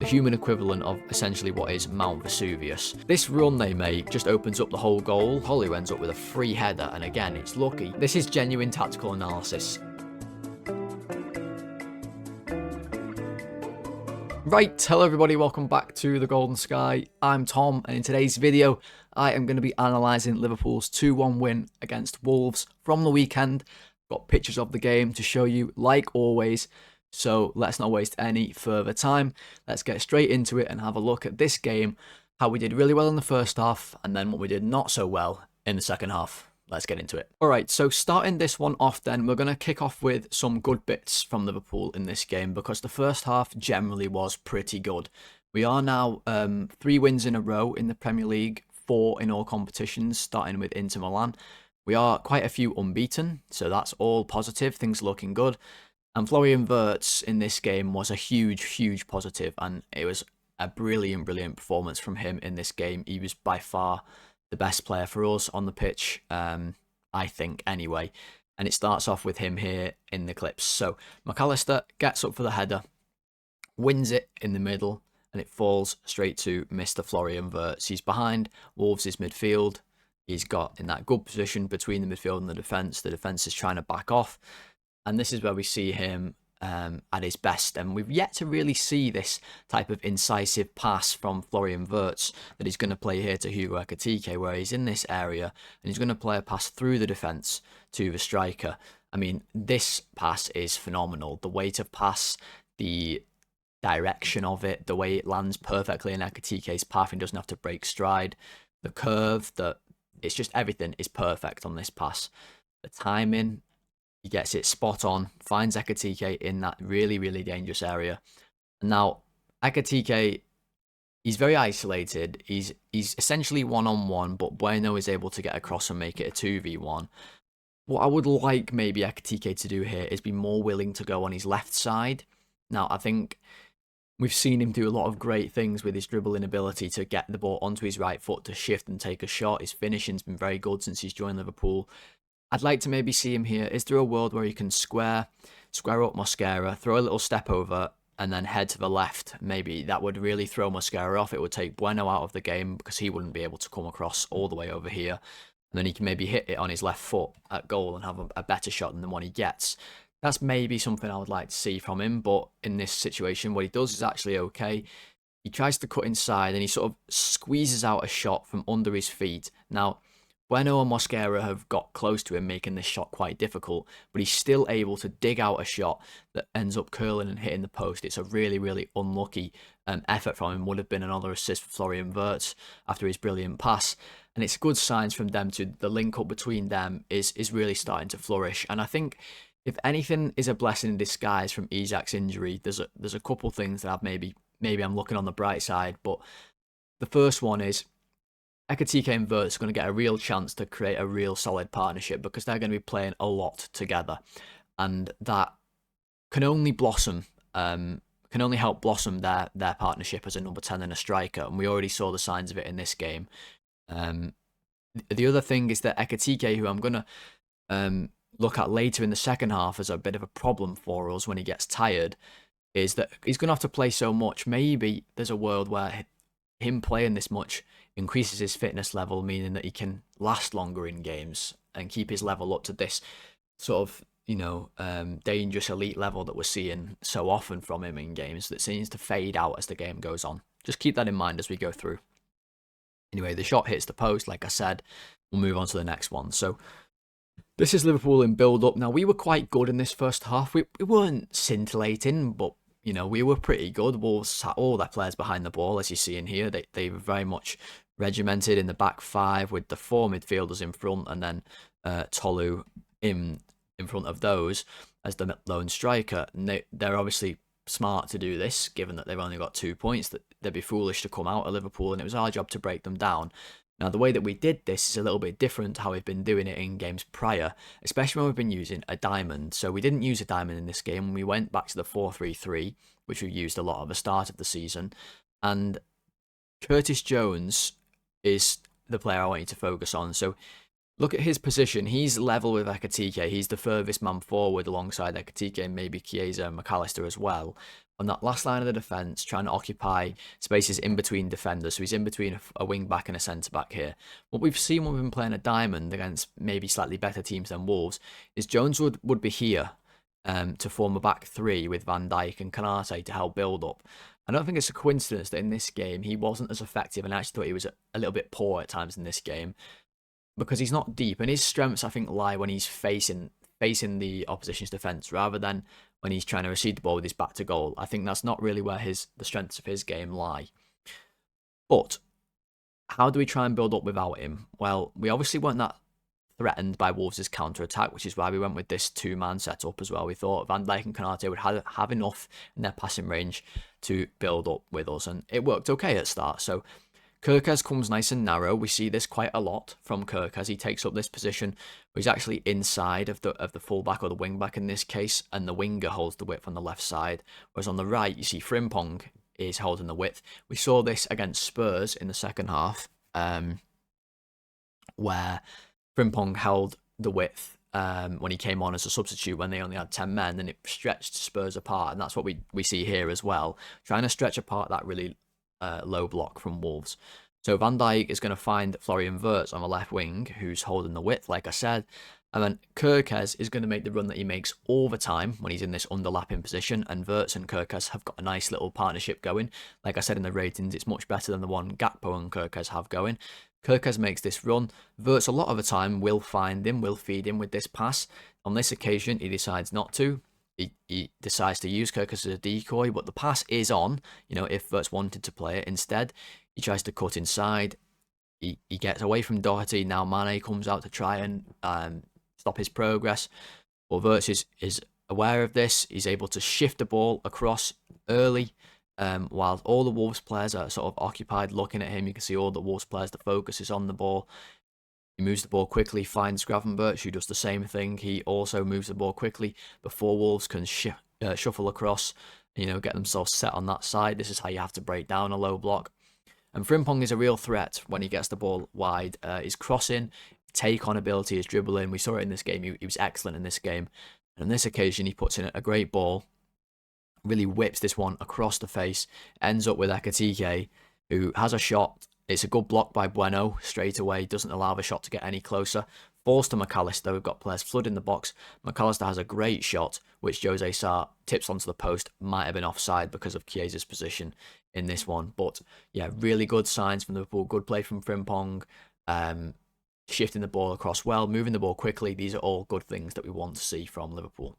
the human equivalent of essentially what is Mount Vesuvius. This run they make just opens up the whole goal. Holly ends up with a free header, and again, it's lucky. This is genuine tactical analysis. Right, hello everybody, welcome back to The Golden Sky. I'm Tom, and in today's video, I am going to be analysing Liverpool's 2-1 win against Wolves from the weekend. Got pictures of the game to show you, like always. So let's not waste any further time. Let's get straight into it and have a look at this game, how we did really well in the first half, and then what we did not so well in the second half. Let's get into it. Alright, so starting this one off then, we're going to kick off with some good bits from Liverpool in this game, because the first half generally was pretty good. We are now 3 wins in a row in the Premier League, 4 in all competitions, starting with Inter Milan. We are quite a few unbeaten, so that's all positive, things looking good. And Florian Wirtz in this game was a huge positive, and it was a brilliant performance from him in this game. He was by far the best player for us on the pitch, I think, anyway. And it starts off with him here in the clips. So McAllister gets up for the header, wins it in the middle, and it falls straight to Mr. Florian Wirtz. He's behind Wolves' midfield. He's got in that good position between the midfield and the defence. The defence is trying to back off. And this is where we see him at his best. And we've yet to really see this type of incisive pass from Florian Wirtz that he's going to play here to Hugo Ekitike, where he's in this area and he's going to play a pass through the defence to the striker. I mean, this pass is phenomenal. The weight of pass, the direction of it, the way it lands perfectly in Ekitike's path and doesn't have to break stride. The curve, it's just everything is perfect on this pass. The timing, he gets it spot on, finds Ekitike in that really dangerous area. And now, Ekitike, he's very isolated. He's essentially one-on-one, but Bueno is able to get across and make it a 2v1. What I would like maybe Ekitike to do here is be more willing to go on his left side. Now, I think we've seen him do a lot of great things with his dribbling ability to get the ball onto his right foot to shift and take a shot. His finishing's been very good since he's joined Liverpool. I'd like to maybe see him here. Is there a world where he can square up Mosquera, throw a little step over, and then head to the left? Maybe that would really throw Mosquera off. It would take Bueno out of the game because he wouldn't be able to come across all the way over here. And then he can maybe hit it on his left foot at goal and have a better shot than the one he gets. That's maybe something I would like to see from him. But in this situation, what he does is actually okay. He tries to cut inside and he sort of squeezes out a shot from under his feet. Now, Bueno and Mosquera have got close to him, making this shot quite difficult, but he's still able to dig out a shot that ends up curling and hitting the post. It's a really unlucky effort from him. Would have been another assist for Florian Wirtz after his brilliant pass. And it's good signs from them too. The link up between them is really starting to flourish. And I think if anything is a blessing in disguise from Isak's injury, there's a couple things that I've maybe I'm looking on the bright side. But the first one is Ekitike and Wirtz are going to get a real chance to create a real solid partnership because they're going to be playing a lot together, and that can only blossom, can only help blossom their partnership as a number 10 and a striker, and we already saw the signs of it in this game. The other thing is that Ekitike, who I'm going to look at later in the second half as a bit of a problem for us when he gets tired, is that he's going to have to play so much. Maybe there's a world where him playing this much increases his fitness level, meaning that he can last longer in games and keep his level up to this sort of, dangerous elite level that we're seeing so often from him in games that seems to fade out as the game goes on. Just keep that in mind as we go through. Anyway, the shot hits the post, like I said. We'll move on to the next one. So this is Liverpool in build-up. Now, we were quite good in this first half. We weren't scintillating, but we were pretty good. Wolves had all their players behind the ball, as you see in here. They were very much regimented in the back 5 with the 4 midfielders in front, and then Tolu in front of those as the lone striker. And they're obviously smart to do this, given that they've only got 2 points. That they'd be foolish to come out of Liverpool, and it was our job to break them down. Now, the way that we did this is a little bit different to how we've been doing it in games prior, especially when we've been using a diamond. So we didn't use a diamond in this game. We went back to the 4-3-3, which we used a lot at the start of the season. And Curtis Jones is the player I want you to focus on. So Look at his position. He's level with Ekitike. He's the furthest man forward alongside Ekitike and maybe Chiesa and McAllister as well. On that last line of the defence, trying to occupy spaces in between defenders. So he's in between a wing back and a centre back here. What we've seen when we've been playing a diamond against maybe slightly better teams than Wolves is Jones would be here to form a back three with Van Dijk and Konate to help build up. I don't think it's a coincidence that in this game he wasn't as effective, and I actually thought he was a little bit poor at times in this game because he's not deep, and his strengths I think lie when he's facing the opposition's defence rather than when he's trying to receive the ball with his back to goal. I think that's not really where the strengths of his game lie. But how do we try and build up without him? Well, we obviously weren't that threatened by Wolves' counter-attack, which is why we went with this two-man setup as well. We thought Van Dijk and Konate would have enough in their passing range to build up with us, and it worked okay at start. So Kerkez comes nice and narrow. We see this quite a lot from Kerkez. He takes up this position where he's actually inside of the fullback or the wingback in this case, and the winger holds the width on the left side. Whereas on the right, you see Frimpong is holding the width. We saw this against Spurs in the second half, where Frimpong held the width when he came on as a substitute when they only had 10 men, and it stretched Spurs apart, and that's what we see here as well, trying to stretch apart that really low block from Wolves. So Van Dijk is going to find Florian Wirtz on the left wing, who's holding the width, like I said, and then Kerkez is going to make the run that he makes all the time when he's in this underlapping position, and Wirtz and Kerkez have got a nice little partnership going. Like I said in the ratings, it's much better than the one Gakpo and Kerkez have going. Kerkez makes this run. Wirtz a lot of the time will find him, will feed him with this pass. On this occasion, he decides not to. He decides to use Kerkez as a decoy, but the pass is on. You know, if Wirtz wanted to play it, instead, he tries to cut inside. He gets away from Doherty. Now Mane comes out to try and stop his progress. But Wirtz is aware of this. He's able to shift the ball across early. While all the Wolves players are sort of occupied looking at him, you can see all the Wolves players, the focus is on the ball. He moves the ball quickly, finds Gravenberch, who does the same thing. He also moves the ball quickly before Wolves can shuffle across, get themselves set on that side. This is how you have to break down a low block. And Frimpong is a real threat when he gets the ball wide. His crossing, take-on ability, his dribbling. We saw it in this game. He was excellent in this game. And on this occasion, he puts in a great ball, really whips this one across the face, ends up with Ekitike, who has a shot. It's a good block by Bueno straight away, doesn't allow the shot to get any closer. Falls to McAllister, we've got players flooding the box. McAllister has a great shot, which Jose Sarr tips onto the post. Might have been offside because of Chiesa's position in this one. But yeah, really good signs from Liverpool. Good play from Frimpong. Shifting the ball across well, moving the ball quickly. These are all good things that we want to see from Liverpool.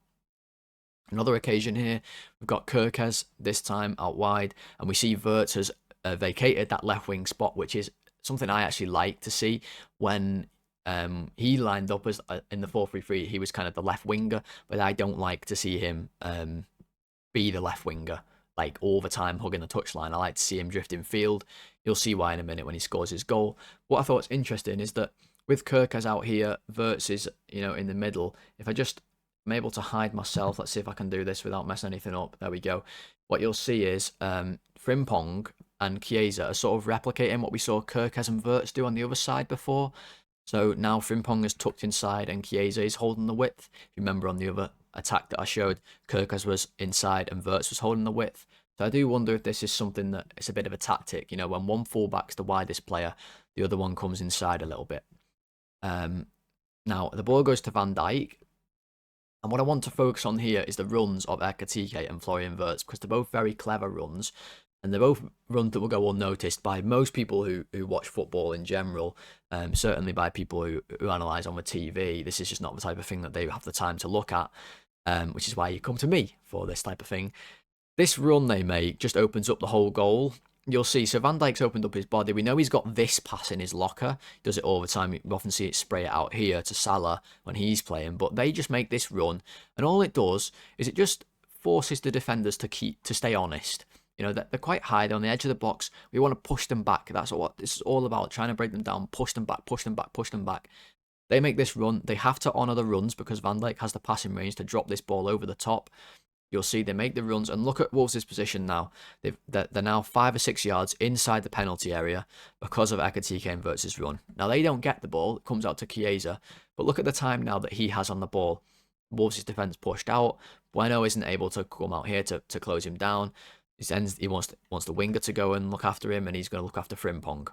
Another occasion here, we've got Kerkez this time out wide, and we see Wirtz has vacated that left wing spot, which is something I actually like to see. When he lined up as in the 4-3-3, he was kind of the left winger, but I don't like to see him be the left winger like all the time hugging the touchline. I like to see him drift in field. You'll see why in a minute when he scores his goal. What I thought was interesting is that with Kerkez out here, Wirtz is in the middle. If I'm able to hide myself. Let's see if I can do this without messing anything up. There we go. What you'll see is Frimpong and Chiesa are sort of replicating what we saw Kerkez and Wirtz do on the other side before. So now Frimpong is tucked inside and Chiesa is holding the width. If you remember on the other attack that I showed, Kerkez was inside and Wirtz was holding the width. So I do wonder if this is something that it's a bit of a tactic. When one fullback's the widest player, the other one comes inside a little bit. Now the ball goes to Van Dijk. And what I want to focus on here is the runs of Ekitike and Florian Wirtz, because they're both very clever runs, and they're both runs that will go unnoticed by most people who watch football in general, certainly by people who analyse on the TV. This is just not the type of thing that they have the time to look at, which is why you come to me for this type of thing. This run they make just opens up the whole goal. You'll see, so Van Dijk's opened up his body. We know he's got this pass in his locker. He does it all the time. We often see it spray it out here to Salah when he's playing. But they just make this run. And all it does is it just forces the defenders to stay honest. They're quite high. They're on the edge of the box. We want to push them back. That's what this is all about. Trying to break them down, push them back, push them back, push them back. They make this run. They have to honour the runs because Van Dijk has the passing range to drop this ball over the top. you'll see they make the runs, and look at Wolves' position now. They're now 5 or 6 yards inside the penalty area because of Ekitike and Wirtz's run. Now, they don't get the ball. It comes out to Chiesa. But look at the time now that he has on the ball. Wolves' defence pushed out. Bueno isn't able to come out here to close him down. He wants the winger to go and look after him, and he's going to look after Frimpong.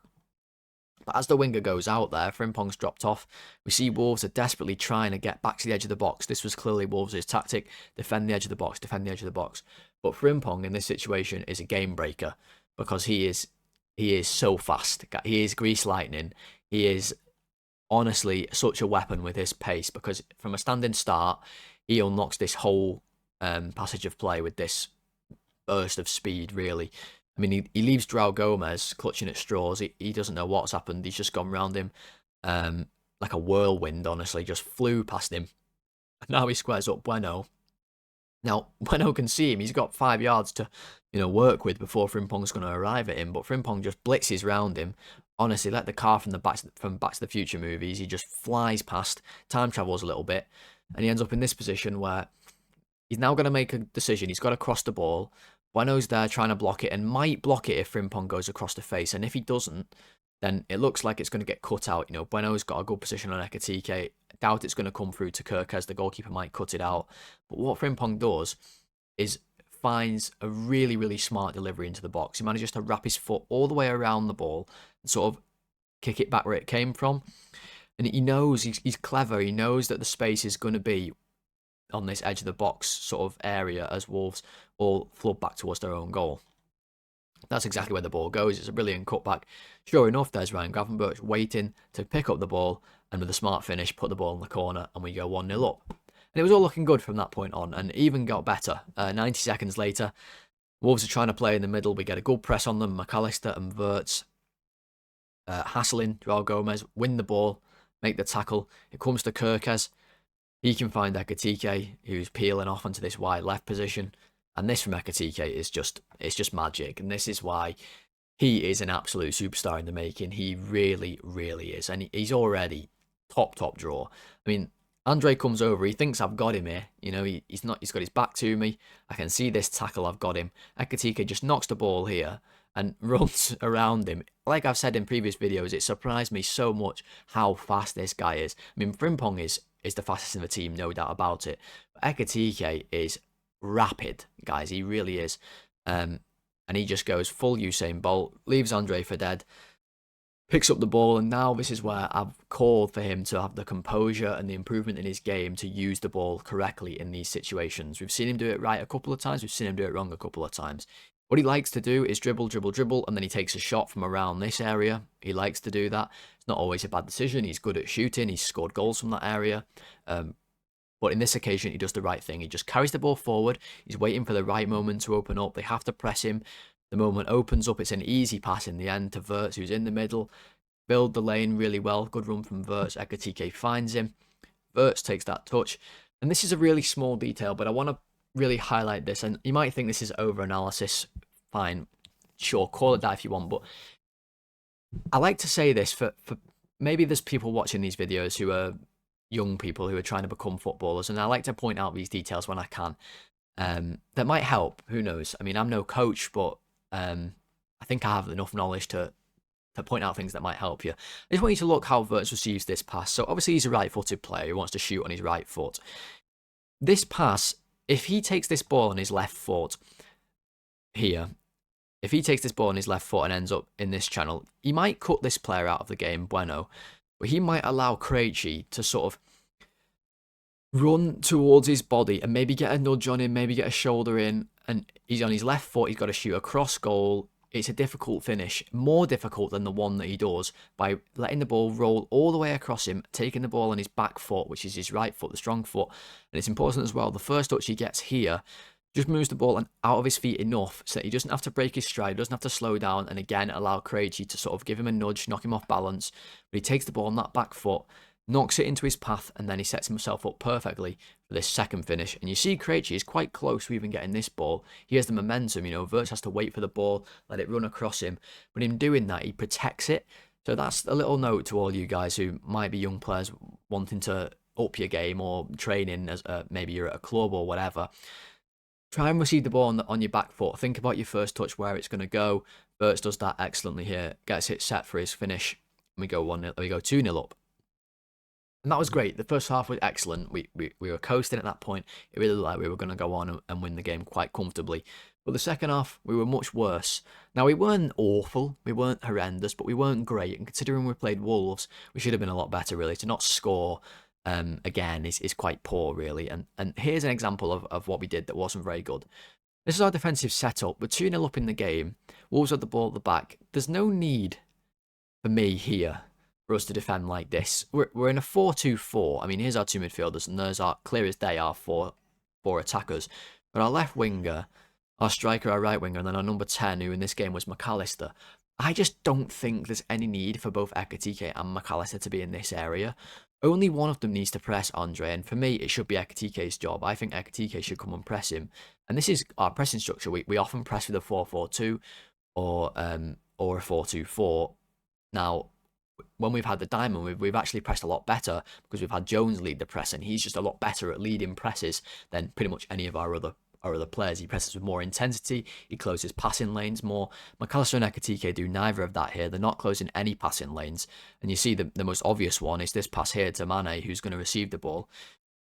But as the winger goes out there, Frimpong's dropped off. We see Wolves are desperately trying to get back to the edge of the box. This was clearly Wolves' tactic. Defend the edge of the box, defend the edge of the box. But Frimpong in this situation is a game breaker because he is so fast. He is grease lightning. He is honestly such a weapon with his pace, because from a standing start, he unlocks this whole passage of play with this burst of speed, really. I mean, he leaves João Gomez clutching at straws. He doesn't know what's happened. He's just gone round him like a whirlwind, honestly. Just flew past him. And now he squares up Bueno. Now, Bueno can see him. He's got 5 yards to, work with before Frimpong's going to arrive at him. But Frimpong just blitzes round him. Honestly, like the car from Back to the Future movies. He just flies past, time travels a little bit. And he ends up in this position where he's now going to make a decision. He's got to cross the ball. Bueno's there trying to block it and might block it if Frimpong goes across the face. And if he doesn't, then it looks like it's going to get cut out. Bueno's got a good position on Ekitike. Doubt it's going to come through to Kirkes. The goalkeeper might cut it out. But what Frimpong does is finds a really, really smart delivery into the box. He manages to wrap his foot all the way around the ball and sort of kick it back where it came from. And he knows, he's clever. He knows that the space is going to be on this edge of the box sort of area as Wolves all flood back towards their own goal. That's exactly where the ball goes. It's a brilliant cutback. Sure enough, there's Ryan Gravenberch waiting to pick up the ball, and with a smart finish, put the ball in the corner, and we go 1-0 up. And it was all looking good from that point on, and even got better. 90 seconds later, Wolves are trying to play in the middle. We get a good press on them. McAllister and Wirtz hassling João Gomez, win the ball, make the tackle. It comes to Kirkes. He can find Ekitike, who's peeling off onto this wide left position. And this from Ekitike is just magic. And this is why he is an absolute superstar in the making. He really, really is. And he's already top draw. I mean, Andre comes over. He thinks I've got him here. He's not. He's got his back to me. I can see this tackle. I've got him. Ekitike just knocks the ball here and runs around him. Like I've said in previous videos, it surprised me so much how fast this guy is. I mean, Frimpong is the fastest in the team, no doubt about it. But Ekitike is rapid, guys. He really is. And he just goes full Usain Bolt, leaves Andre for dead, picks up the ball, and now this is where I've called for him to have the composure and the improvement in his game to use the ball correctly in these situations. We've seen him do it right a couple of times. We've seen him do it wrong a couple of times. What he likes to do is dribble, and then he takes a shot from around this area. He likes to do that. It's not always a bad decision. He's good at shooting. He's scored goals from that area. But in this occasion, he does the right thing. He just carries the ball forward. He's waiting for the right moment to open up. They have to press him. The moment opens up. It's an easy pass in the end to Wirtz, who's in the middle. Build the lane really well. Good run from Wirtz. Ekitike finds him. Wirtz takes that touch. And this is a really small detail, but I want to really highlight this. And you might think this is over-analysis. Fine. Sure, call it that if you want. But I like to say this for maybe there's people watching these videos who are young people who are trying to become footballers, and I like to point out these details when I can. That might help. Who knows? I mean, I'm no coach, but I think I have enough knowledge to point out things that might help you. I just want you to look how Wirtz receives this pass. So obviously he's a right-footed player who wants to shoot on his right foot. This pass, if he takes this ball on his left foot here, if he takes this ball on his left foot and ends up in this channel, he might cut this player out of the game, Bueno, but he might allow Krejci to sort of run towards his body and maybe get a nudge on him, maybe get a shoulder in, and he's on his left foot, he's got to shoot a cross goal. It's a difficult finish, more difficult than the one that he does by letting the ball roll all the way across him, taking the ball on his back foot, which is his right foot, the strong foot. And it's important as well, the first touch he gets here just moves the ball out of his feet enough so that he doesn't have to break his stride, doesn't have to slow down, and again allow Krejci to sort of give him a nudge, knock him off balance. But he takes the ball on that back foot, knocks it into his path, and then he sets himself up perfectly for this second finish. And you see Krejci is quite close to even getting this ball. He has the momentum, Wirtz has to wait for the ball, let it run across him. But in doing that, he protects it. So that's a little note to all you guys who might be young players wanting to up your game or training as maybe you're at a club or whatever. Try and receive the ball on your back foot. Think about your first touch, where it's going to go. Wirtz does that excellently here. Gets it set for his finish. And we go 1-0. We go 2-0 up. And that was great. The first half was excellent. We were coasting at that point. It really looked like we were going to go on and win the game quite comfortably. But the second half, we were much worse. Now, we weren't awful. We weren't horrendous, but we weren't great. And considering we played Wolves, we should have been a lot better, really. To not score again is quite poor, really. And here's an example of what we did that wasn't very good. This is our defensive setup. We're 2-0 up in the game. Wolves had the ball at the back. There's no need for me here for us to defend like this. We're in a 4-2-4. I mean, here's our two midfielders, and there's our, clear as day, our four attackers. But our left winger, our striker, our right winger, and then our number 10, who in this game was McAllister. I just don't think there's any need for both Ekitike and McAllister to be in this area. Only one of them needs to press Andre, and for me, it should be Ekitike's job. I think Ekitike should come and press him. And this is our pressing structure. We often press with a 4-4-2 or a 4-2-4. Now, when we've had the diamond, we've actually pressed a lot better because we've had Jones lead the press, and he's just a lot better at leading presses than pretty much any of our other players. He presses with more intensity, he closes passing lanes more. McAllister and Ekitike do neither of that here. They're not closing any passing lanes. And you see the most obvious one is this pass here to Mane, who's going to receive the ball.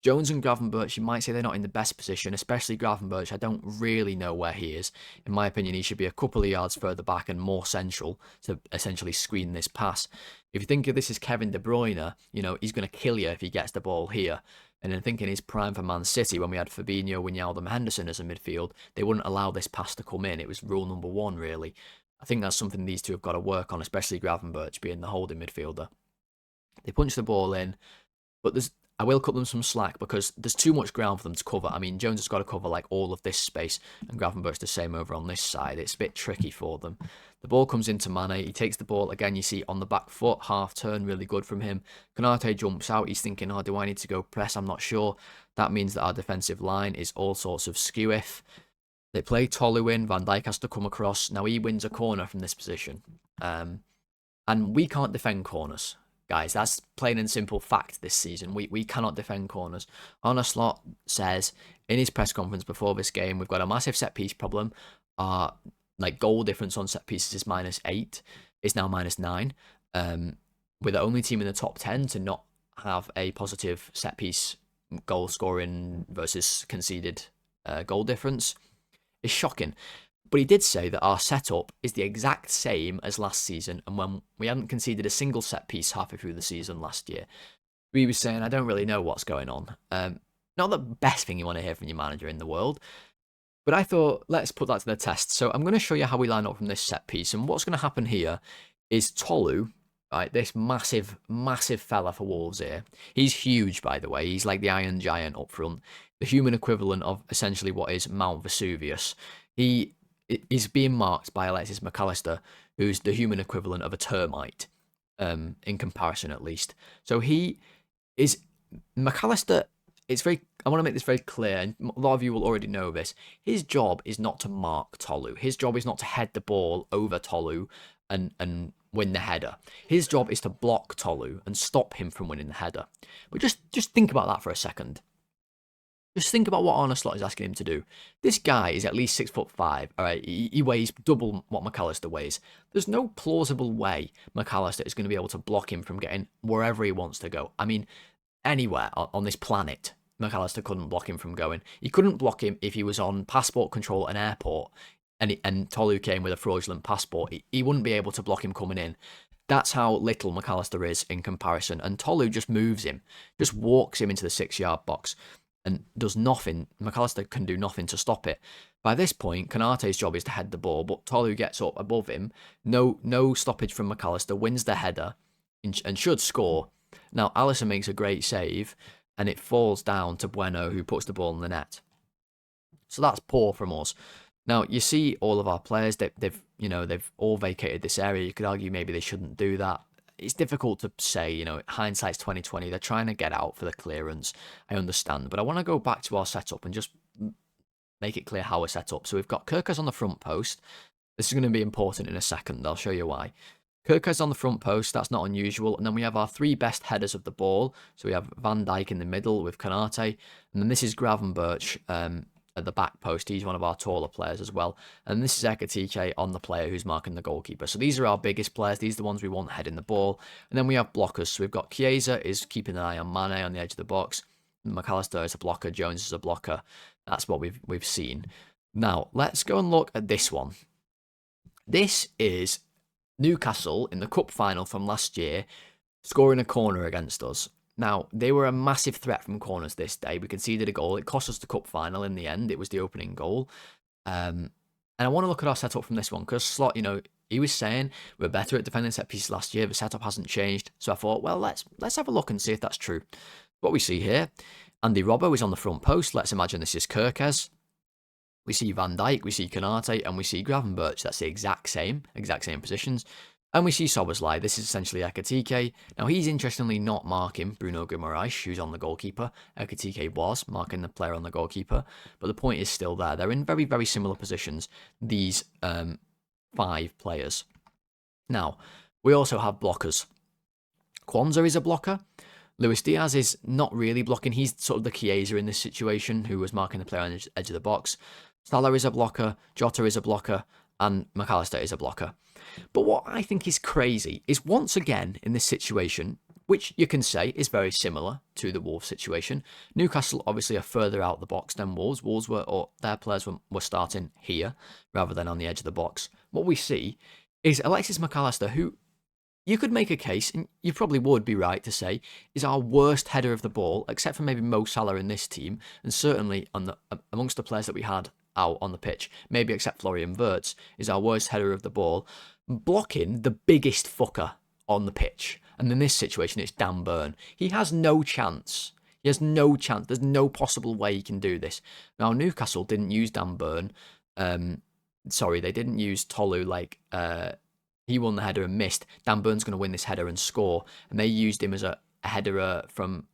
Jones and Gravenberch, you might say they're not in the best position, especially Gravenberch. I don't really know where he is. In my opinion, he should be a couple of yards further back and more central to essentially screen this pass. If you think of this as Kevin De Bruyne, you know, he's going to kill you if he gets the ball here. And then thinking his prime for Man City, when we had Fabinho, Wijnaldum, Henderson as a midfield, they wouldn't allow this pass to come in. It was rule number one, really. I think that's something these two have got to work on, especially Gravenberch being the holding midfielder. They punch the ball in, but I will cut them some slack because there's too much ground for them to cover. I mean, Jones has got to cover like all of this space, and Gravenberch the same over on this side. It's a bit tricky for them. The ball comes into Mane. He takes the ball again. You see on the back foot, half turn, really good from him. Konate jumps out. He's thinking, "Oh, do I need to go press? I'm not sure." That means that our defensive line is all sorts of skew-if. They play Tolu in. Van Dijk has to come across. Now he wins a corner from this position, and we can't defend corners. Guys, that's plain and simple fact this season. We cannot defend corners. Arne Slot says in his press conference before this game, we've got a massive set piece problem. Our goal difference on set pieces is -8. It's now -9. We're the only team in the top 10 to not have a positive set piece goal scoring versus conceded goal difference. It's shocking. But he did say that our setup is the exact same as last season, and when we hadn't conceded a single set piece halfway through the season last year. We were saying, I don't really know what's going on. Not the best thing you want to hear from your manager in the world, but I thought, let's put that to the test. So I'm going to show you how we line up from this set piece, and what's going to happen here is Tolu, right, this massive, massive fella for Wolves here. He's huge, by the way. He's like the Iron Giant up front, the human equivalent of essentially what is Mount Vesuvius. He is being marked by Alexis McAllister, who's the human equivalent of a termite, in comparison at least. So he is McAllister. I want to make this very clear, and a lot of you will already know this. His job is not to mark Tolu. His job is not to head the ball over Tolu and win the header. His job is to block Tolu and stop him from winning the header. But just think about that for a second. Just think about what Arne Slot is asking him to do. This guy is at least 6'5". All right, he weighs double what McAllister weighs. There's no plausible way McAllister is going to be able to block him from getting wherever he wants to go. I mean, anywhere on this planet, McAllister couldn't block him from going. He couldn't block him if he was on passport control at an airport and Tolu came with a fraudulent passport. He wouldn't be able to block him coming in. That's how little McAllister is in comparison. And Tolu just moves him, just walks him into the 6-yard box and does nothing. McAllister can do nothing to stop it. By this point, Konate's job is to head the ball, but Tolu gets up above him. No stoppage from McAllister, wins the header and should score. Now, Alisson makes a great save, and it falls down to Bueno, who puts the ball in the net. So that's poor from us. Now, you see all of our players, they've all vacated this area. You could argue maybe they shouldn't do that. It's difficult to say, hindsight's 2020. They're trying to get out for the clearance. I understand. But I want to go back to our setup and just make it clear how we're set up. So we've got Kirkers on the front post. This is going to be important in a second. I'll show you why. Kirkers on the front post, that's not unusual. And then we have our 3 best headers of the ball. So we have Van Dijk in the middle with Konate. And then this is Gravenberch at the back post. He's one of our taller players as well. And this is Ekitike on the player who's marking the goalkeeper. So these are our biggest players. These are the ones we want heading the ball. And then we have blockers. So we've got Chiesa is keeping an eye on Mane on the edge of the box. McAllister is a blocker. Jones is a blocker. That's what we've seen. Now, let's go and look at this one. This is Newcastle in the cup final from last year, scoring a corner against us. Now, they were a massive threat from corners this day. We conceded a goal. It cost us the cup final in the end. It was the opening goal. And I want to look at our setup from this one because Slot, he was saying we're better at defending set pieces last year. The setup hasn't changed. So I thought, well, let's have a look and see if that's true. What we see here, Andy Robbo is on the front post. Let's imagine this is Kirkes. We see Van Dijk, we see Konate, and we see Gravenberch. That's the exact same positions. And we see Szoboszlai. This is essentially Ekitike. Now, he's interestingly not marking Bruno Guimaraes, who's on the goalkeeper. Ekitike was marking the player on the goalkeeper. But the point is still there. They're in very, very similar positions, these 5 players. Now, we also have blockers. Kwanzaa is a blocker. Luis Diaz is not really blocking. He's sort of the Chiesa in this situation, who was marking the player on the edge of the box. Salah is a blocker. Jota is a blocker. And McAllister is a blocker. But what I think is crazy is once again in this situation, which you can say is very similar to the Wolves situation, Newcastle obviously are further out the box than Wolves. Wolves their players were starting here rather than on the edge of the box. What we see is Alexis McAllister, who you could make a case, and you probably would be right to say, is our worst header of the ball, except for maybe Mo Salah in this team, and certainly amongst the players that we had out on the pitch, maybe except Florian Wirtz, is our worst header of the ball, blocking the biggest fucker on the pitch. And in this situation, it's Dan Burn. He has no chance. He has no chance. There's no possible way he can do this. Now, Newcastle didn't use Dan Burn. They didn't use Tolu like... he won the header and missed. Dan Burn's going to win this header and score. And they used him as a header from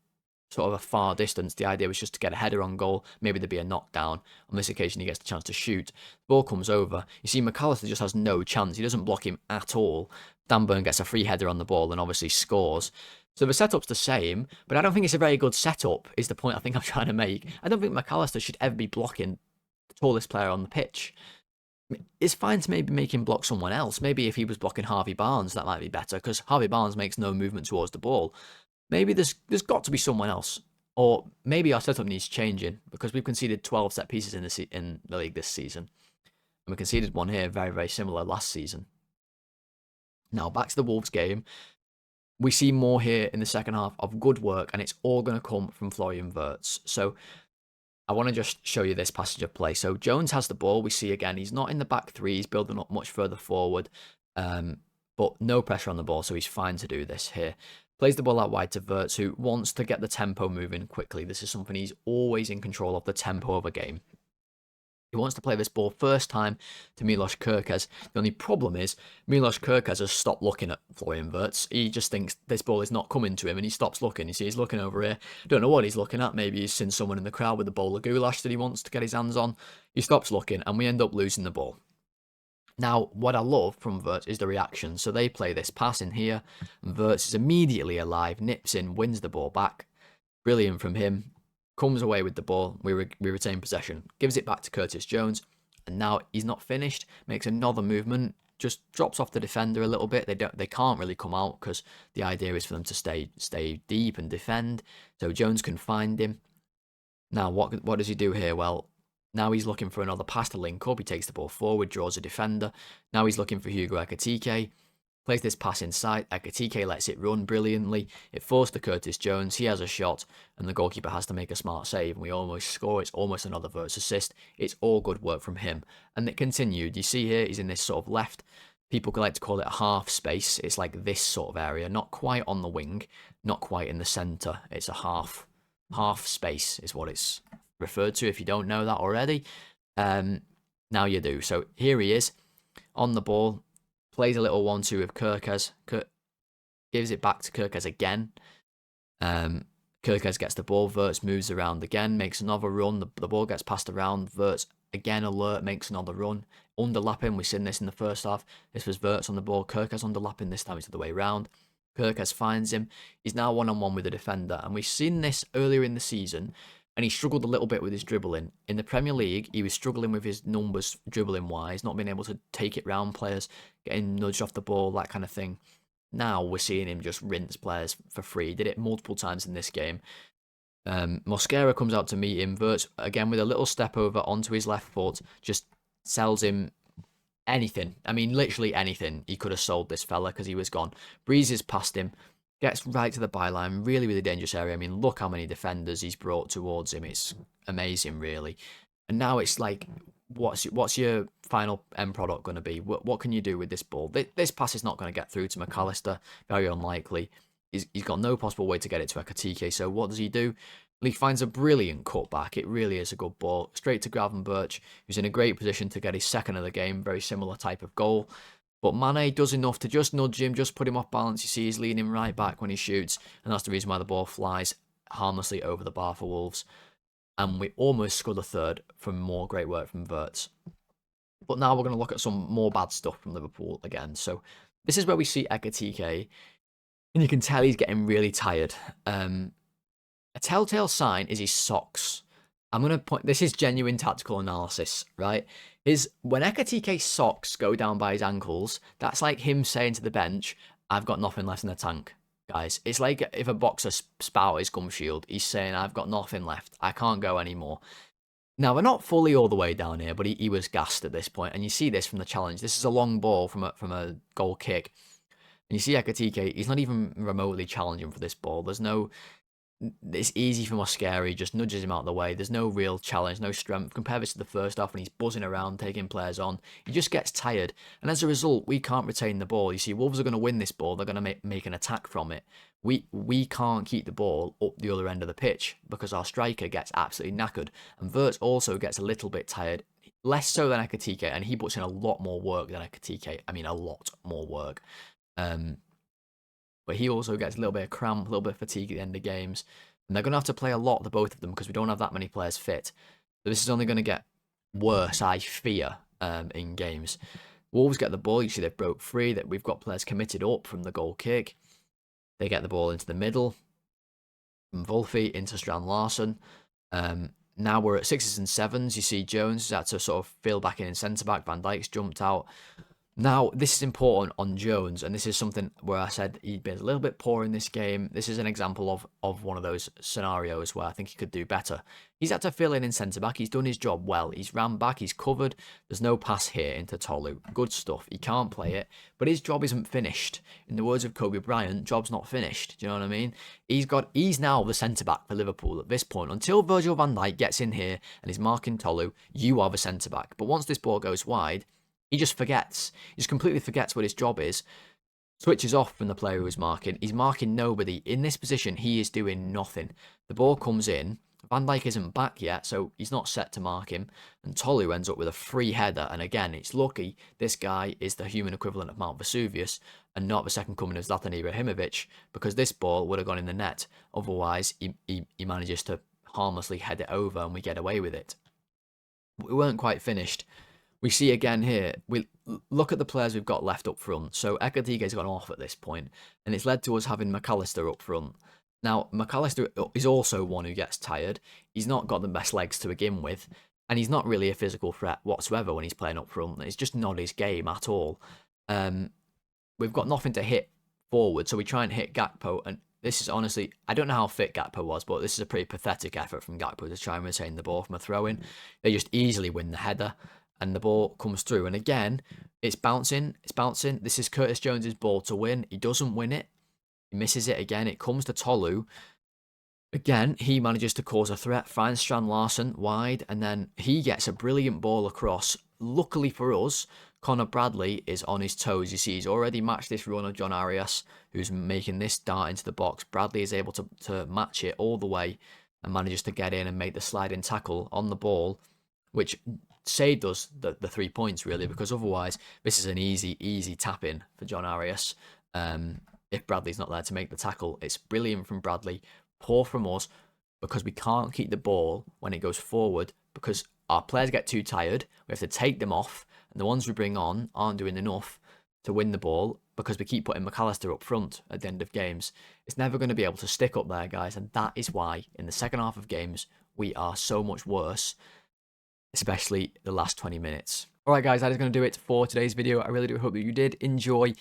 sort of a far distance. The idea was just to get a header on goal. Maybe there'd be a knockdown. On this occasion, he gets the chance to shoot. The ball comes over. You see, McAllister just has no chance. He doesn't block him at all. Dan Burn gets a free header on the ball and obviously scores. So the setup's the same, but I don't think it's a very good setup, is the point I think I'm trying to make. I don't think McAllister should ever be blocking the tallest player on the pitch. It's fine to maybe make him block someone else. Maybe if he was blocking Harvey Barnes, that might be better, because Harvey Barnes makes no movement towards the ball. Maybe there's got to be someone else. Or maybe our setup needs changing, because we've conceded 12 set pieces in the league this season. And we conceded one here, very, very similar last season. Now, back to the Wolves game. We see more here in the second half of good work, and it's all going to come from Florian Wirtz. So I want to just show you this passage of play. So Jones has the ball. We see again, he's not in the back three. He's building up much further forward, but no pressure on the ball, so he's fine to do this here. Plays the ball out wide to Wirtz, who wants to get the tempo moving quickly. This is something he's always in control of, the tempo of a game. He wants to play this ball first time to Milos Kerkez. The only problem is Milos Kerkez has stopped looking at Florian Wirtz. He just thinks this ball is not coming to him and he stops looking. You see, he's looking over here. Don't know what he's looking at. Maybe he's seen someone in the crowd with a bowl of goulash that he wants to get his hands on. He stops looking and we end up losing the ball. Now, what I love from Wirtz is the reaction. So they play this pass in here and Wirtz is immediately alive, nips in, wins the ball back. Brilliant from him. Comes away with the ball, we retain possession, gives it back to Curtis Jones, and now he's not finished, makes another movement, just drops off the defender a little bit. They can't really come out because the idea is for them to stay deep and defend, so Jones can find him. Now, what does he do here? Well, now he's looking for another pass to link up. He takes the ball forward, draws a defender. Now he's looking for Hugo Ekitike. Plays this pass inside. Ekitike lets it run brilliantly. It falls to Curtis Jones. He has a shot, and the goalkeeper has to make a smart save. And we almost score. It's almost another Wirtz assist. It's all good work from him. And it continued. You see here, he's in this sort of left. People like to call it a half space. It's like this sort of area. Not quite on the wing. Not quite in the centre. It's a half space is what it's referred to if you don't know that already. Now you do. So here he is on the ball. Plays a little 1-2 with Kerkez. Gives it back to Kerkez again. Kerkez gets the ball. Wirtz moves around again. Makes another run. The ball gets passed around. Wirtz again alert. Makes another run. Underlapping. We've seen this in the first half. This was Wirtz on the ball. Kerkez underlapping. This time it's the other way around. Kerkez finds him. He's now one-on-one with the defender. And we've seen this earlier in the season and he struggled a little bit with his dribbling. In the Premier League, he was struggling with his numbers dribbling wise, not being able to take it round players, getting nudged off the ball, that kind of thing. Now we're seeing him just rinse players for free. He did it multiple times in this game. Mosquera comes out to meet him. Wirtz, again, with a little step over onto his left foot, just sells him anything. I mean, literally anything. He could have sold this fella because he was gone. Breezes past him, gets right to the byline, really, really dangerous area. I mean, look how many defenders he's brought towards him. It's amazing, really. And now it's like, what's your final end product going to be? What can you do with this ball? This pass is not going to get through to McAllister. Very unlikely. He's got no possible way to get it to Ekitike. So what does he do? He finds a brilliant cutback. It really is a good ball. Straight to Gravenberch, who's in a great position to get his second of the game. Very similar type of goal. But Mane does enough to just nudge him, just put him off balance. You see he's leaning right back when he shoots. And that's the reason why the ball flies harmlessly over the bar for Wolves. And we almost scored a third from more great work from Wirtz. But now we're going to look at some more bad stuff from Liverpool again. So this is where we see Ekitike. And you can tell he's getting really tired. A telltale sign is his socks. I'm going to point... This is genuine tactical analysis, right? When Ekitike's socks go down by his ankles, that's like him saying to the bench, I've got nothing left in the tank, guys. It's like if a boxer spout his gum shield, he's saying, I've got nothing left. I can't go anymore. Now, we're not fully all the way down here, but he was gassed at this point. And you see this from the challenge. This is a long ball from a goal kick. And you see Ekitike, he's not even remotely challenging for this ball. It's easy for Mosquera, he just nudges him out of the way. There's no real challenge, no strength. Compare this to the first half when he's buzzing around, taking players on. He just gets tired. And as a result, we can't retain the ball. You see, Wolves are going to win this ball. They're going to make an attack from it. We can't keep the ball up the other end of the pitch because our striker gets absolutely knackered. And Wirtz also gets a little bit tired. Less so than Ekitike, and he puts in a lot more work than Ekitike. I mean, a lot more work. But he also gets a little bit of cramp, a little bit of fatigue at the end of games. And they're going to have to play a lot, the both of them, because we don't have that many players fit. So this is only going to get worse, I fear, in games. Wolves get the ball. You see they've broke free. That we've got players committed up from the goal kick. They get the ball into the middle. From Wolfie into Strand Larsen. Now we're at 6s and 7s. You see Jones has had to sort of fill back in centre-back. Van Dijk's jumped out. Now, this is important on Jones, and this is something where I said he'd been a little bit poor in this game. This is an example of one of those scenarios where I think he could do better. He's had to fill in centre-back. He's done his job well. He's ran back. He's covered. There's no pass here into Tolu. Good stuff. He can't play it, but his job isn't finished. In the words of Kobe Bryant, job's not finished. Do you know what I mean? He's now the centre-back for Liverpool at this point. Until Virgil van Dijk gets in here and is marking Tolu, you are the centre-back. But once this ball goes wide, he just forgets. He just completely forgets what his job is. Switches off from the player who is marking. He's marking nobody. In this position, he is doing nothing. The ball comes in. Van Dijk isn't back yet, so he's not set to mark him. And Tolu ends up with a free header. And again, it's lucky this guy is the human equivalent of Mount Vesuvius and not the second coming of Zlatan Ibrahimovic, because this ball would have gone in the net. Otherwise, he manages to harmlessly head it over and we get away with it. We weren't quite finished. We see again here, we look at the players we've got left up front. So Ekitike's gone off at this point, and it's led to us having McAllister up front. Now, McAllister is also one who gets tired. He's not got the best legs to begin with, and he's not really a physical threat whatsoever when he's playing up front. It's just not his game at all. We've got nothing to hit forward, so we try and hit Gakpo, and this is honestly, I don't know how fit Gakpo was, but this is a pretty pathetic effort from Gakpo to try and retain the ball from a throw-in. They just easily win the header. And the ball comes through. And again, it's bouncing. It's bouncing. This is Curtis Jones's ball to win. He doesn't win it. He misses it again. It comes to Tolu. Again, he manages to cause a threat. Finds Strand Larsen wide. And then he gets a brilliant ball across. Luckily for us, Connor Bradley is on his toes. You see, he's already matched this run of John Arias, who's making this dart into the box. Bradley is able to match it all the way and manages to get in and make the sliding tackle on the ball, which saved us the 3 points, really, because otherwise this is an easy tap-in for John Arias. If Bradley's not there to make the tackle, it's brilliant from Bradley, poor from us, because we can't keep the ball when it goes forward, because our players get too tired. We have to take them off, and the ones we bring on aren't doing enough to win the ball because we keep putting McAllister up front at the end of games. It's never going to be able to stick up there, guys, and that is why in the second half of games we are so much worse, especially the last 20 minutes. Alright guys, that is going to do it for today's video. I really do hope that you did enjoy.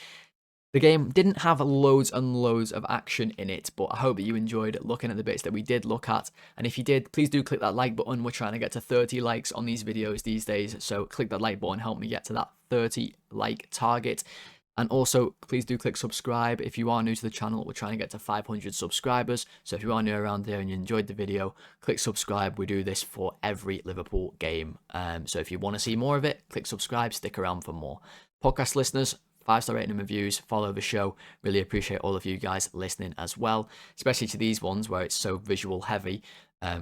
The game didn't have loads and loads of action in it, but I hope that you enjoyed looking at the bits that we did look at. And if you did, please do click that like button. We're trying to get to 30 likes on these videos these days, so click that like button, help me get to that 30 like target. And also, please do click subscribe if you are new to the channel. We're trying to get to 500 subscribers, so if you are new around here and you enjoyed the video, click subscribe. We do this for every Liverpool game, so if you want to see more of it, click subscribe, stick around for more. Podcast listeners, 5-star rating and reviews, follow the show. Really appreciate all of you guys listening as well, especially to these ones where it's so visual heavy.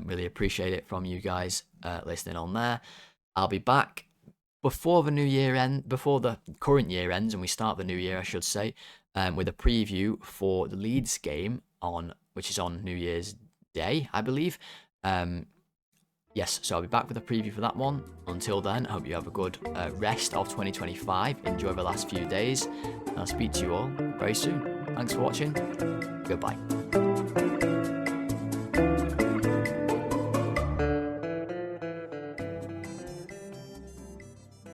Really appreciate it from you guys listening on there. I'll be back before the new year end, before the current year ends, and we start the new year, I should say, with a preview for the Leeds game which is on New Year's Day, I believe. Yes, so I'll be back with a preview for that one. Until then, I hope you have a good rest of 2025. Enjoy the last few days. And I'll speak to you all very soon. Thanks for watching. Goodbye.